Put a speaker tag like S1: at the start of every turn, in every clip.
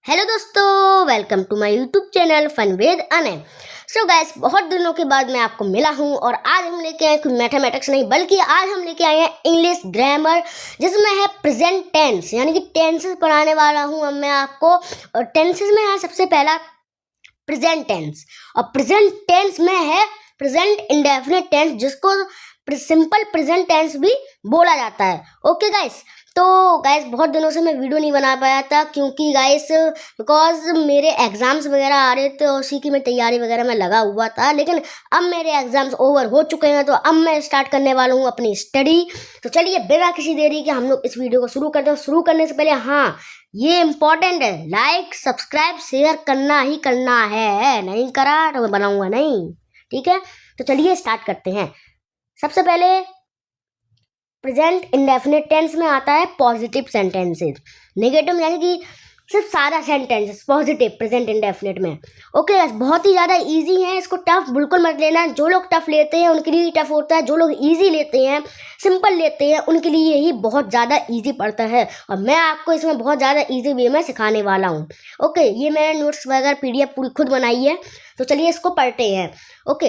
S1: Hello दोस्तों, welcome to my YouTube channel fun with Anay. So guys, बहुत दिनों के बाद मैं आपको मिला हूँ और आज हम लेके आए कोई मैथमेटिक्स नहीं बल्कि आज हम लेके आए हैं इंग्लिश ग्रामर, जिसमें है प्रेजेंट टेंस, यानी कि टेंसेस पढ़ाने वाला हूँ अब मैं आपको। और टेंसेस में है सबसे पहला प्रेजेंट टेंस, और प्रेजेंट टेंस में है प्रेजेंट इंडेफिनिट टेंस, जिसको सिंपल प्रेजेंट टेंस भी बोला जाता है। ओके गाइस, तो गाइस बहुत दिनों से मैं वीडियो नहीं बना पाया था क्योंकि गाइस बिकॉज मेरे एग्जाम्स वगैरह आ रहे थे और उसी की मैं तैयारी वगैरह में लगा हुआ था। लेकिन अब मेरे एग्जाम्स ओवर हो चुके हैं तो अब मैं स्टार्ट करने वाला हूँ अपनी स्टडी। तो चलिए बिना किसी देरी के हम लोग इस वीडियो को शुरू करते हैं। शुरू करने से पहले हाँ, ये इम्पोर्टेंट है, लाइक सब्सक्राइब शेयर करना ही करना है, नहीं करा तो मैं बनाऊंगा नहीं, ठीक है। तो चलिए स्टार्ट करते हैं। सबसे पहले प्रेजेंट इंडेफिनिट टेंस में आता है पॉजिटिव सेंटेंसेस। नेगेटिव यानी कि सिर्फ सारा सेंटेंस पॉजिटिव प्रेजेंट इंडेफिनिट में। ओके, बहुत ही ज़्यादा इजी है, इसको टफ बिल्कुल मत लेना। जो लोग टफ लेते हैं उनके लिए टफ होता है, जो लोग इजी लेते हैं, सिंपल लेते हैं, उनके लिए ही बहुत ज़्यादा इजी पड़ता है। और मैं आपको इसमें बहुत ज़्यादा इजी वे में सिखाने वाला हूँ। ओके, ये मैंने नोट्स वगैरह PDF पूरी खुद बनाई है, तो चलिए इसको पढ़ते हैं। ओके,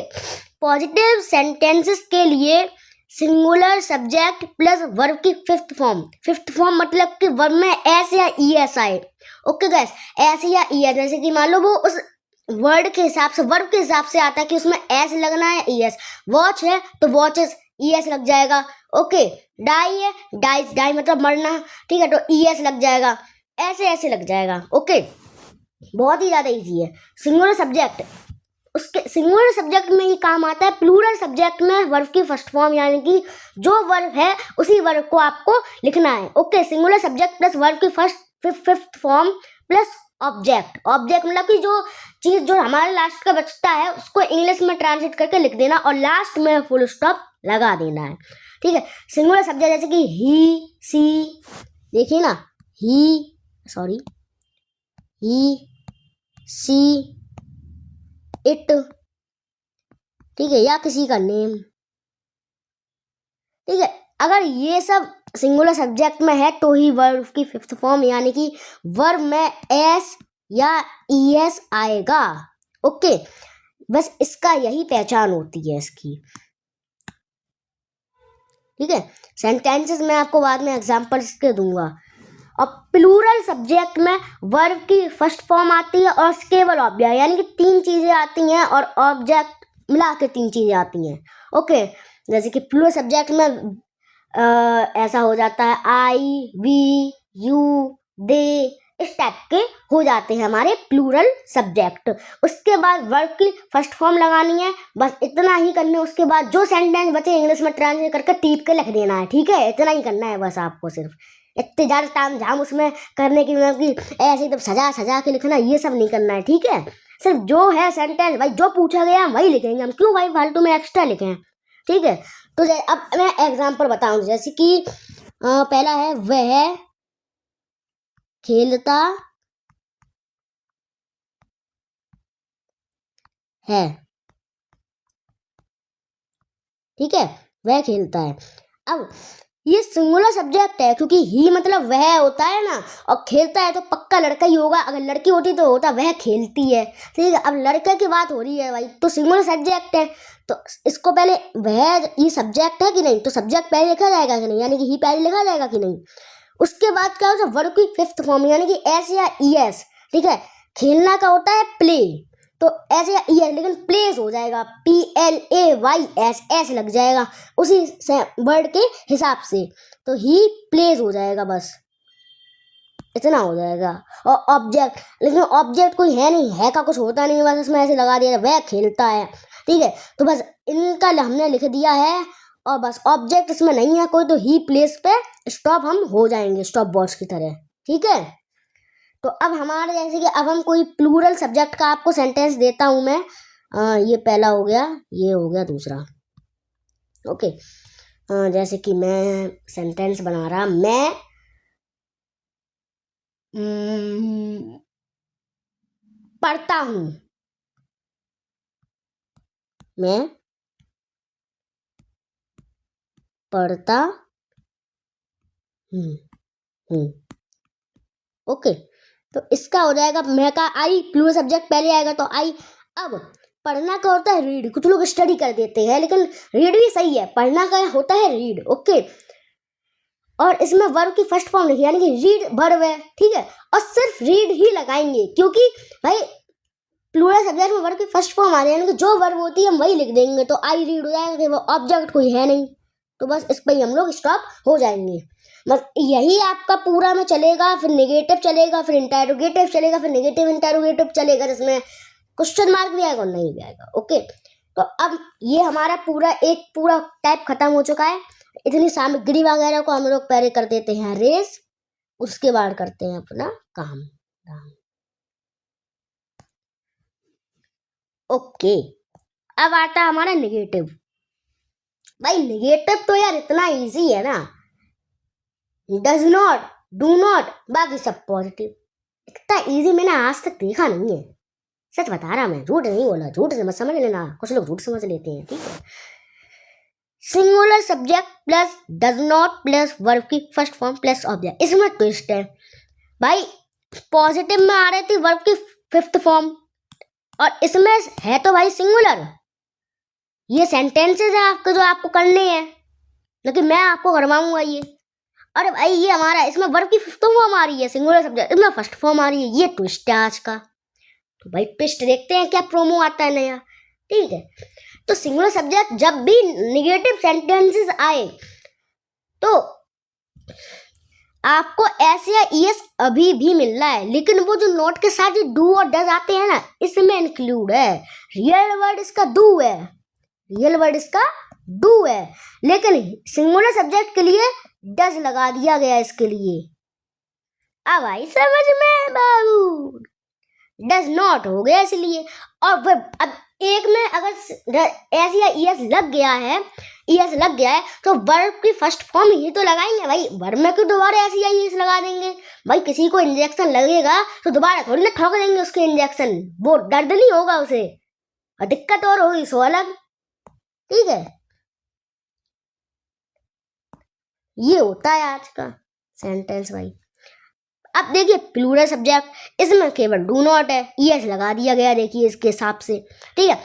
S1: पॉजिटिव सेंटेंसेस के लिए सिंगुलर सब्जेक्ट प्लस वर्ब की फिफ्थ फॉर्म मतलब कि वर्ब में एस या ईएस आए। ओके गाइस, एस या ईएस, जैसे कि मान लो वो उस वर्ड के हिसाब से, वर्ब के हिसाब से आता है कि उसमें एस लगना है ईएस। वॉच है तो वॉचेस ईएस लग जाएगा। ओके, डाई है, डाई मतलब मरना, ठीक है, तो ईएस लग जाएगा, ऐसे ऐसे लग जाएगा। ओके, बहुत ही ज्यादा इजी है। सिंगुलर सब्जेक्ट, उसके सिंगुलर सब्जेक्ट में ये काम आता है। प्लूरल सब्जेक्ट में वर्ब की फर्स्ट फॉर्म, यानी कि जो वर्ब है उसी वर्ब को आपको लिखना है। Okay, singular subject plus verb की फिफ्थ फॉर्म प्लस ऑब्जेक्ट मतलब कि जो चीज जो हमारे लास्ट का बचता है उसको इंग्लिश में ट्रांसलेट करके लिख देना और लास्ट में फुल स्टॉप लगा देना है, ठीक है। सिंगुलर सब्जेक्ट जैसे कि ही, सी, देखिए ना, ही सी, इट, ठीक है, या किसी का नेम, ठीक है। अगर ये सब सिंगुलर सब्जेक्ट में है तो ही वर्ब की फिफ्थ फॉर्म यानी कि वर्ब में एस या ईएस आएगा। ओके, बस इसका यही पहचान होती है इसकी, ठीक है। सेंटेंसेस में आपको बाद में एग्जांपल्स के दूंगा। और प्लूरल सब्जेक्ट में वर्ब की फर्स्ट फॉर्म आती है और केवल ऑब्जेक्ट, यानी कि तीन चीजें आती हैं और ऑब्जेक्ट मिला के तीन चीजें आती हैं। ओके, जैसे कि प्लूरल सब्जेक्ट में ऐसा हो जाता है आई, वी, यू, दे, इस टाइप के हो जाते हैं हमारे प्लूरल सब्जेक्ट। उसके बाद वर्ब की फर्स्ट फॉर्म लगानी है, बस इतना ही करना है। उसके बाद जो सेंटेंस बचे इंग्लिश में ट्रांसलेट करके टीप के लिख देना है, ठीक है, इतना ही करना है बस आपको। सिर्फ इतने ज़्यादा टाइम झाम उसमें करने की, मतलब कि ऐसे एकदम सजा सजा के लिखना, ये सब नहीं करना है, ठीक है। सिर्फ जो है सेंटेंस भाई जो पूछा गया वही लिखेंगे हम, क्यों भाई फालतू में एक्स्ट्रा लिखें, ठीक है। तो अब मैं एग्जांपल बताऊं, जैसे कि पहला है वह खेलता है, ठीक है, वह खेलता है। अब ये सिंगुलर सब्जेक्ट है क्योंकि ही मतलब वह होता है ना, और खेलता है तो पक्का लड़का ही होगा, अगर लड़की होती तो होता वह खेलती है, ठीक है। अब लड़के की बात हो रही है भाई, तो सिंगुलर सब्जेक्ट है, तो इसको पहले वह, ये सब्जेक्ट है कि नहीं, तो सब्जेक्ट पहले लिखा जाएगा कि नहीं, यानी कि ही पहले लिखा जाएगा कि नहीं। उसके बाद क्या होता है वर्ब की फिफ्थ फॉर्म, यानी कि एस या ईएस, ठीक है। खेलना का होता है प्ले, तो ऐसे या ईएस, लेकिन प्लेस हो जाएगा, PLAYS, ऐसे लग जाएगा उसी वर्ड के हिसाब से, तो ही प्लेस हो जाएगा, बस इतना हो जाएगा। और ऑब्जेक्ट, लेकिन ऑब्जेक्ट कोई है नहीं, है का कुछ होता नहीं, बस इसमें ऐसे लगा दिया वह खेलता है, ठीक है। तो बस इनका हमने लिख दिया है और बस ऑब्जेक्ट इसमें नहीं है कोई, तो ही प्लेस पे स्टॉप हम हो जाएंगे, स्टॉप वॉच की तरह, ठीक है। तो अब हमारे जैसे कि अब हम कोई प्लूरल सब्जेक्ट का आपको सेंटेंस देता हूं मैं। ये पहला हो गया, ये हो गया दूसरा। ओके, जैसे कि मैं सेंटेंस बना रहा, मैं पढ़ता हूं, मैं पढ़ता हूं। ओके, तो इसका हो जाएगा मैं का आई, प्लूरल सब्जेक्ट पहले आएगा तो आई। अब पढ़ना का होता है रीड, कुछ लोग स्टडी कर देते हैं, लेकिन रीड भी सही है, पढ़ना का होता है रीड, ओके। और इसमें वर्ब की फर्स्ट फॉर्म लिखी, यानी कि रीड वर्ब है, ठीक है। और सिर्फ रीड ही लगाएंगे, क्योंकि भाई प्लूरल सब्जेक्ट में वर्ब की फर्स्ट फॉर्म आ रही है, यानी कि जो वर्ब होती है हम वही लिख देंगे, तो आई रीड हो जाएगा, वो ऑब्जेक्ट कोई है नहीं, तो बस इस पर ही हम लोग स्टॉप हो जाएंगे। बस यही आपका पूरा में चलेगा, फिर नेगेटिव चलेगा, फिर इंटेरोगेटिव चलेगा, फिर नेगेटिव इंटेरोगेटिव चलेगा, जिसमें क्वेश्चन मार्क भी आएगा और नहीं भी आएगा, ओके। तो अब ये हमारा पूरा टाइप खत्म हो चुका है। इतनी सामग्री वगैरह को हम लोग पहले कर देते हैं रेस, उसके बाद करते हैं अपना काम। ओके, अब आता है हमारा नेगेटिव। भाई नेगेटिव तो यार इतना इजी है ना, डज नॉट, डू नॉट, बाकी सब पॉजिटिव। इतना इजी मैंने आज तक देखा नहीं है, सच बता रहा, मैं झूठ नहीं बोला, झूठ से मत समझ लेना, कुछ लोग झूठ समझ लेते हैं, ठीक है। Singular subject plus does not plus verb की फर्स्ट फॉर्म प्लस ऑब्जेक्ट, इसमें ट्विस्ट है भाई। पॉजिटिव में आ रही थी वर्ब की फिफ्थ फॉर्म, और इसमें है तो भाई सिंगुलर। ये सेंटेंसेस है आपके जो आपको करने हैं, लेकिन मैं आपको करवाऊंगा ये। अरे भाई ये हमारा इसमें वर्ब की फिफ्थ फॉर्म आ रही है सिंगुलर सब्जेक्ट, इसमें फर्स्ट फॉर्म आ रही है, ये ट्विस्ट है आज का। तो भाई ट्विस्ट देखते हैं क्या प्रोमो आता है नया, ठीक है। तो सिंगुलर सब्जेक्ट जब भी नेगेटिव सेंटेंसेस आए तो आपको एस या ईएस अभी भी मिल रहा है, लेकिन वो जो नोट के साथ जो डू और डज आते हैं ना, इसमें इंक्लूड है। रियल वर्ड इसका डू है, रियल वर्ड इसका डू है, लेकिन सिंगुलर सब्जेक्ट के लिए डज लगा दिया गया इसके लिए। अब आई समझ में बाबू, डज नॉट हो गया इसलिए। और अब एक में अगर एस या ईएस लग गया है, ईएस लग गया है, तो वर्ब की फर्स्ट फॉर्म ही तो लगाएंगे भाई, वर्ब में क्यों दोबारा एस या ईएस लगा देंगे। भाई किसी को इंजेक्शन लगेगा तो दोबारा थोड़ी ना ठोक देंगे उसके इंजेक्शन, वो दर्द नहीं होगा उसे, और दिक्कत और होगी सो अलग, ठीक है। ये होता है आज का सेंटेंस भाई। अब देखिए प्लूरल सब्जेक्ट, इसमें केवल डू नॉट है, ईएस लगा दिया गया, देखिए इसके हिसाब से, ठीक है।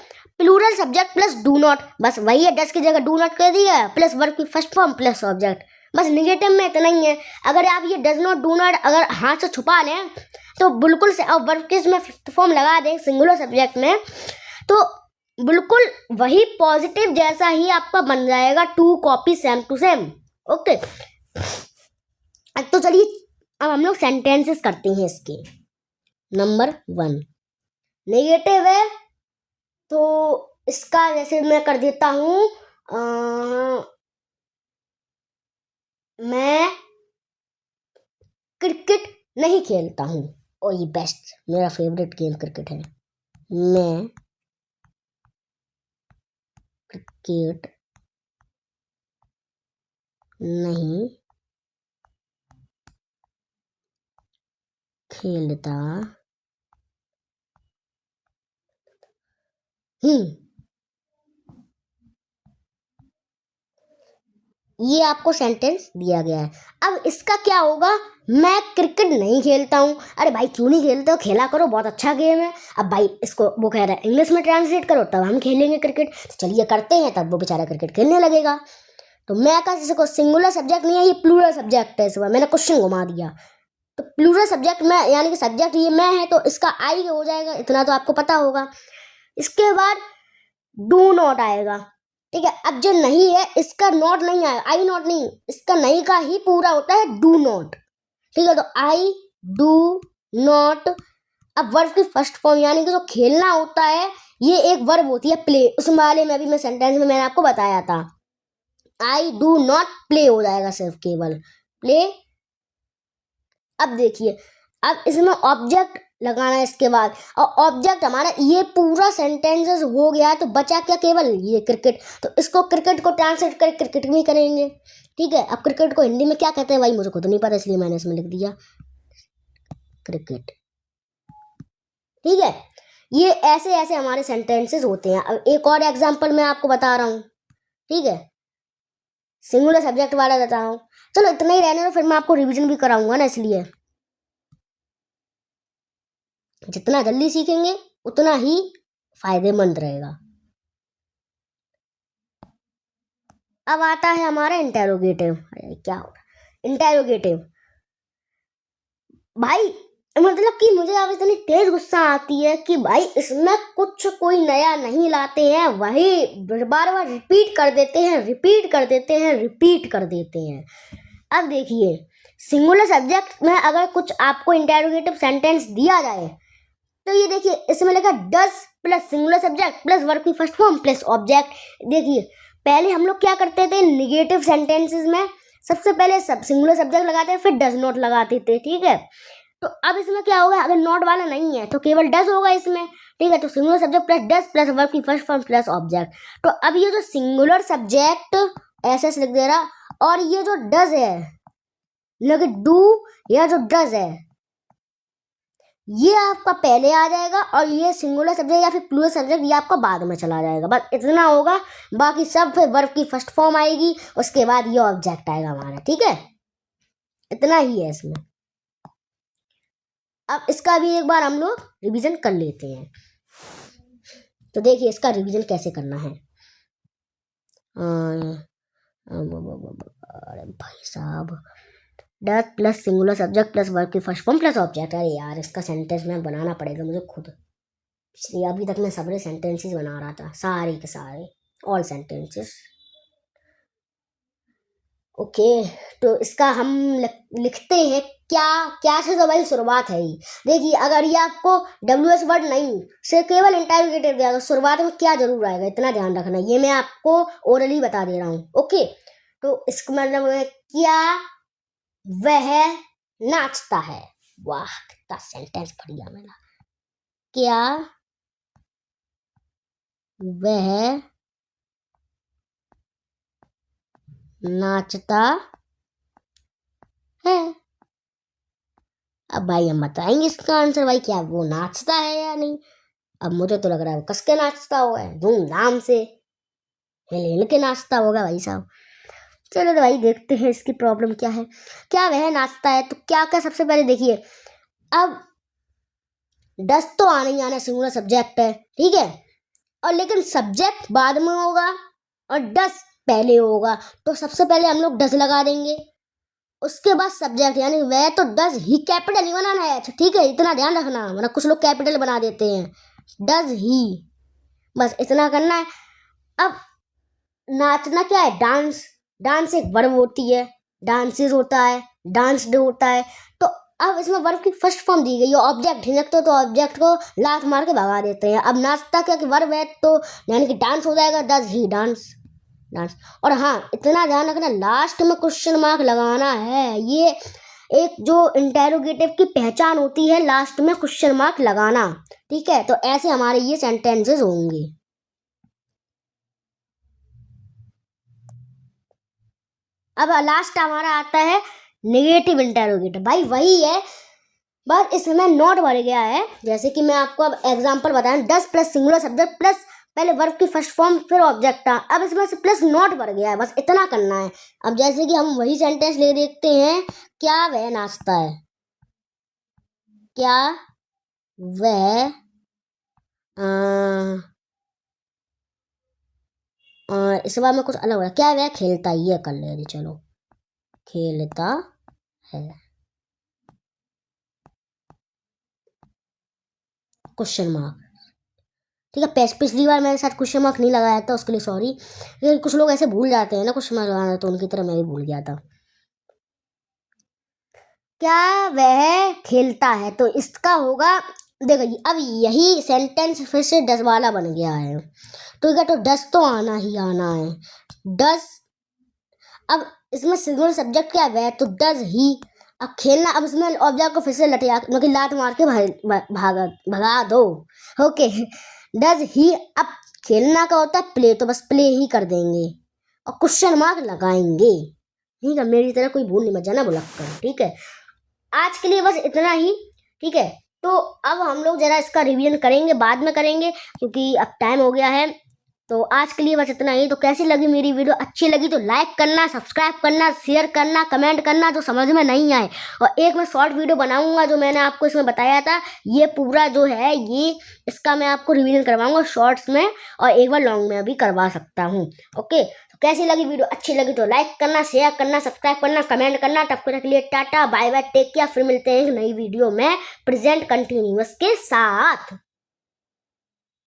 S1: Plural subject plus do not, बस वही है, डस की जगह डू नॉट कर दिया, प्लस वर्ब की फर्स्ट फॉर्म प्लस ऑब्जेक्ट, बस नेगेटिव में इतना ही है। अगर आप ये डज नॉट डू नॉट अगर हाथ से छुपा लें तो बिल्कुल से, और वर्ब के इसमें फिफ्थ फॉर्म लगा दें सिंगुलर सब्जेक्ट में, तो बिल्कुल वही पॉजिटिव जैसा ही आपका बन जाएगा, to copy same to same, okay. तो चलिए अब हम लोग सेंटेंसेस करते हैं इसके। नंबर 1 नेगेटिव है, तो इसका जैसे मैं कर देता हूं, मैं क्रिकेट नहीं खेलता हूं। ओ ये बेस्ट, मेरा फेवरेट गेम क्रिकेट है। मैं क्रिकेट नहीं खेलता ये आपको सेंटेंस दिया गया है। अब इसका क्या होगा, मैं क्रिकेट नहीं खेलता हूँ। अरे भाई क्यों नहीं खेलते हो, खेला करो, बहुत अच्छा गेम है। अब भाई इसको वो कह रहा है इंग्लिश में ट्रांसलेट करो तब हम खेलेंगे क्रिकेट, तो चलिए करते हैं, तब वो बेचारा क्रिकेट खेलने लगेगा। तो मैं का जिसको सिंगुलर सब्जेक्ट नहीं है, ये प्लूरल सब्जेक्ट है, इस बार मैंने क्वेश्चन घुमा दिया। तो प्लूरल सब्जेक्ट में यानी कि सब्जेक्ट ये मैं है, तो इसका आई हो जाएगा, इतना तो आपको पता होगा। इसके बाद डू नॉट आएगा, ठीक है। अब जो नहीं है इसका नॉट नहीं आएगा, आई नॉट नहीं, इसका नहीं का ही पूरा होता है डू नॉट, ठीक है। तो आई डू नॉट। अब वर्ब की फर्स्ट फॉर्म यानी कि जो खेलना होता है, ये एक वर्ब होती है प्ले, उस वाले में अभी मैं सेंटेंस में मैंने आपको बताया था, आई डू नॉट प्ले हो जाएगा सिर्फ केवल प्ले। अब देखिए, अब इसमें ऑब्जेक्ट लगाना है इसके बाद, और ऑब्जेक्ट हमारा ये पूरा सेंटेंसेस हो गया है, तो बचा क्या, केवल ये क्रिकेट। तो इसको क्रिकेट को ट्रांसलेट कर क्रिकेट में करेंगे, ठीक है। अब क्रिकेट को हिंदी में क्या कहते हैं भाई, मुझे खुद नहीं पता, इसलिए मैंने इसमें लिख दिया क्रिकेट, ठीक है। ये ऐसे ऐसे हमारे सेंटेंसेस होते हैं। अब एक और एग्जाम्पल मैं आपको बता रहा हूँ, ठीक है, सिंगुलर सब्जेक्ट वाला बता रहा हूँ। चलो इतना ही रहने दो, फिर मैं आपको रिविजन भी कराऊंगा ना, इसलिए जितना जल्दी सीखेंगे उतना ही फायदेमंद रहेगा। अब आता है हमारा इंटेरोगेटिव। क्या हो रहा इंटेरोगेटिव भाई, मतलब कि मुझे अब इतनी तेज गुस्सा आती है कि भाई इसमें कुछ कोई नया नहीं लाते हैं, वही बार बार रिपीट कर देते हैं, रिपीट कर देते हैं, रिपीट कर देते हैं। अब देखिए, सिंगुलर सब्जेक्ट में अगर कुछ आपको इंटेरोगेटिव सेंटेंस दिया जाए तो ये देखिए, इसमें लिखा does plus singular subject plus verb की फर्स्ट फॉर्म प्लस ऑब्जेक्ट। देखिए, पहले हम लोग क्या करते थे निगेटिव सेंटेंसेस में, सबसे पहले सब सिंगुलर सब्जेक्ट लगाते हैं, फिर डज नॉट लगाते थे, ठीक है। तो अब इसमें क्या होगा, अगर नॉट वाला नहीं है तो केवल डज होगा इसमें, ठीक है। तो singular subject plus does plus verb की फर्स्ट फॉर्म प्लस ऑब्जेक्ट। तो अब ये जो सिंगुलर सब्जेक्ट ऐसे लिख दे रहा, और ये जो डज है लगे डू, या जो डज है ये आपका पहले आ जाएगा, और ये सिंगुलर सब्जेक्ट या फिर प्लूरल सब्जेक्ट ये आपका बाद में चला जाएगा। बस इतना होगा, बाकी सब फिर वर्ब की फर्स्ट फॉर्म आएगी, उसके बाद ये ऑब्जेक्ट आएगा हमारा, ठीक है। इतना ही है इसमें। अब इसका भी एक बार हम लोग रिवीजन कर लेते हैं। तो देखिए इसका रिवीजन कैसे करना है। अरे भाई साहब, does plus singular subject plus verb की फर्स्ट फॉर्म प्लस ऑब्जेक्ट। अरे यार, इसका सेंटेंस में बनाना पड़ेगा मुझे खुद। पिछले अभी तक मैं सारे सेंटेंसेस बना रहा था, सारे के सारे, ऑल सेंटेंसेस। ओके, तो इसका हम लिखते हैं क्या क्या से, तो भाई शुरुआत है ही। देखिए, अगर ये आपको WH वर्ड नहीं से केवल इंटेरोगेटिव दिया तो शुरुआत में क्या जरूर आएगा, इतना ध्यान रखना। ये मैं आपको ओरली बता दे रहा हूँ, ओके। तो इसका मतलब है क्या वह नाचता है। वाह, कितना सेंटेंस बढ़िया मिला। क्या वह नाचता है। अब भाई हम बताएंगे इसका आंसर, भाई क्या वो नाचता है या नहीं। अब मुझे तो लग रहा है वो कस के नाचता होगा, धूमधाम से हिल हिल के नाचता होगा भाई साहब। चलो तो भाई देखते हैं इसकी प्रॉब्लम क्या है। क्या वह नाचता है, तो क्या क्या सबसे पहले देखिए, अब डस तो आना ही आना, सिंगुलर सब्जेक्ट है, ठीक है। और लेकिन सब्जेक्ट बाद में होगा और डस पहले होगा, तो सबसे पहले हम लोग डस लगा देंगे, उसके बाद सब्जेक्ट, यानी वह तो डज ही कैपिटल ही बनाना है, ठीक है। इतना ध्यान रखना, वरना कुछ लोग कैपिटल बना देते हैं, डज ही, बस इतना करना है। अब नाचना क्या है, डांस। डांस एक वर्ब होती है, डांसेस होता है, डांस्ड होता है। तो अब इसमें वर्ब की फर्स्ट फॉर्म दी गई है, ऑब्जेक्ट हिंजकते तो ऑब्जेक्ट को लात मार के भगा देते हैं। अब नाचता क्या कि वर्ब है, तो यानी कि डांस हो जाएगा, डज ही डांस, डांस। और हाँ, इतना ध्यान रखना, लास्ट में क्वेश्चन मार्क लगाना है। ये एक जो इंटेरोगेटिव की पहचान होती है, लास्ट में क्वेश्चन मार्क लगाना, ठीक है। तो ऐसे हमारे ये सेंटेंसेस होंगे। अब लास्ट हमारा आता है नेगेटिव इंटेरोगेटिव। भाई वही है, बस इसमें नॉट भर गया है। जैसे कि मैं आपको अब एग्जांपल बताया, 10 प्लस सिंगुलर सब्जेक्ट प्लस पहले वर्ब की फर्स्ट फॉर्म फिर ऑब्जेक्ट था, अब इसमें से प्लस नॉट भर गया है, बस इतना करना है। अब जैसे कि हम वही सेंटेंस ले देखते हैं, क्या वह नाचता है। क्या वह इस बार में कुछ अलग हो रहा है, क्या वह खेलता है, ये कर ले, चलो खेलता है, क्वेश्चन मार्क, ठीक है। पिछली बार मैंने साथ क्वेश्चन मार्क नहीं लगाया था, उसके लिए सॉरी। लेकिन कुछ लोग ऐसे भूल जाते हैं ना क्वेश्चन मार्क लगाना, तो उनकी तरह मैं भी भूल गया था। क्या वह खेलता है, तो इसका होगा, देखो अब यही सेंटेंस फिर से डस वाला बन गया है, ठीक है। तो डस तो आना ही आना है, डस। अब इसमें सिंगुलर सब्जेक्ट क्या है, तो डज ही। अब खेलना, अब इसमें ऑब्जेक्ट को फिर से लटिया मतलब लात मार के भगा दो, ओके। Does he. अब खेलना का होता है प्ले, तो बस प्ले ही कर देंगे और क्वेश्चन मार्क लगाएंगे, ठीक है। मेरी तरह कोई भूल नहीं मत जाना भुलक्कड़, ठीक है। आज के लिए बस इतना ही, ठीक है। तो अब हम लोग जरा इसका रिवीजन करेंगे, बाद में करेंगे, क्योंकि अब टाइम हो गया है। तो आज के लिए बस इतना ही। तो कैसी लगी मेरी वीडियो, अच्छी लगी तो लाइक करना, सब्सक्राइब करना, शेयर करना, कमेंट करना जो समझ में नहीं आए। और एक मैं शॉर्ट वीडियो बनाऊंगा जो मैंने आपको इसमें बताया था, ये पूरा जो है ये इसका मैं आपको रिवीजन करवाऊंगा शॉर्ट्स में, और एक बार लॉन्ग में भी करवा सकता हूँ। ओके, तो कैसी लगी वीडियो, अच्छी लगी तो लाइक करना, शेयर करना, सब्सक्राइब करना, कमेंट करना। तब तक के लिए tata bye bye, take care. फिर मिलते हैं एक नई वीडियो में प्रेजेंट कंटिन्यूअस के साथ।